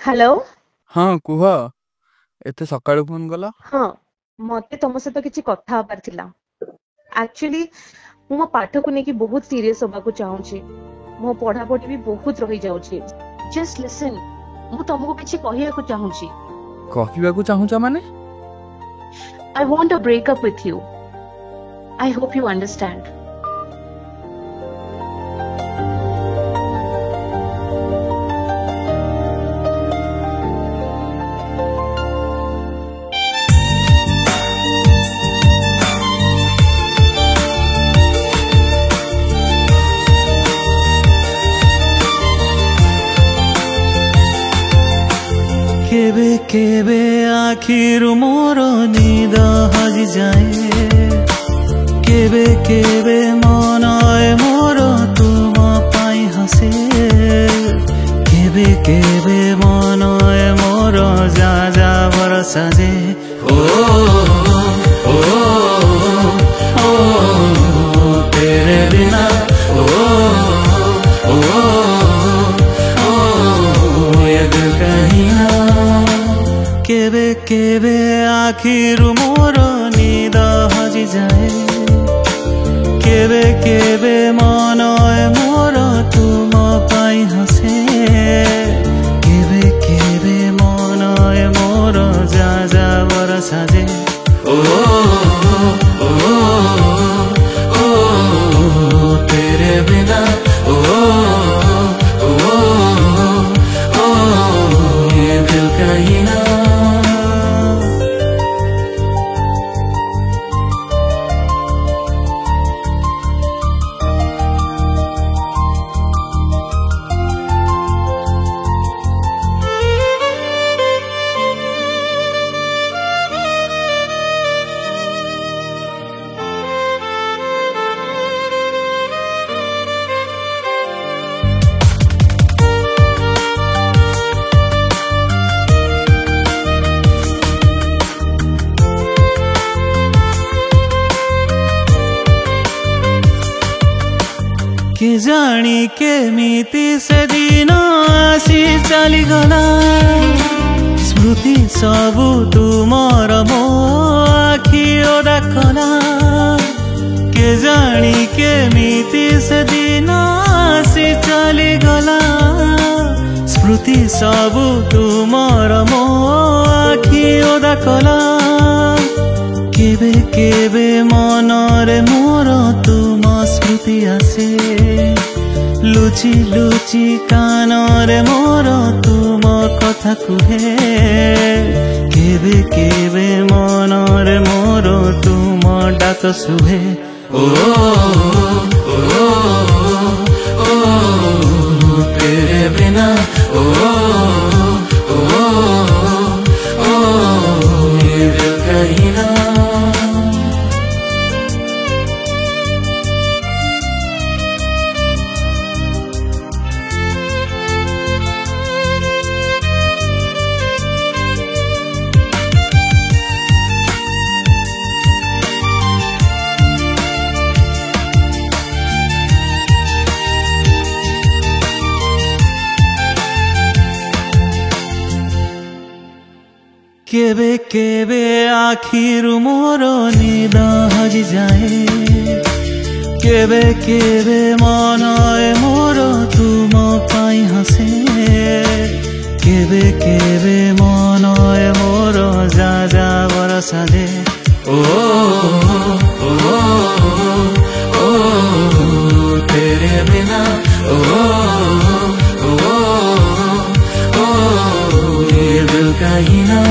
Hello. हाँ कुह। एते सकाळु phone कला। हाँ, मते तुम सहित किसी कथा हबार थिला। एक्चुअली मु मो पाठ को लेकिन बहुत सीरियस होबा को चाहूची। मो पढ़ा पढ़ी भी बहुत रही जाउची। जस्ट लिसन, मु तुमको किसी कहिया को चाहूची। कहवाकू चाहूछ माने? I want a breakup with you. I hope you understand. केबे केबे आखिर मोर निद हजि जाए, केबे केबे मनय मोर तुम पाई हसे, केबे केबे मनय मोर जा जा बरसा जे। ओ ओ ओ तेरे बिना ओ ओ ओ ये दिल कहीं ना। केबे केबे आखिर मोर निद हजि जाए, केबे केबे मनय मोर तुम पाई हसे, केबे केबे मनय मोर जा जा बरसा जे। ओ ओ ओ तेरे बिना ओ ओ ओ ये दिल कहीं ना। के जानी केमिति से दिन आसी चली गला, स्मृति सबु तुमर मो आखि ओदा कला। के जानी केमिति से दिन आसी चली गला, स्मृति सबु तुमर मो आखि ओदा कला। केबे केबे मनरे मोर तुम स्मृति आसे, लुचि लुचि कानरे मोर तुम कथा कुहे, केबे केबे मनरे मोर तुम डाक सुहे। ओ ओ ओ तेरे बिना ओ ओ ओ ये दिल कहीं ना। केबे केबे आखिर मोर निद हजि जाए, केबे केबे मनय मोर तुम पाई हसे, केबे केबे मनय मोर जा जा बरसा जे। ओ ओ ओ तेरे बिना ओ ओ ओ ये दिल कहीं ना।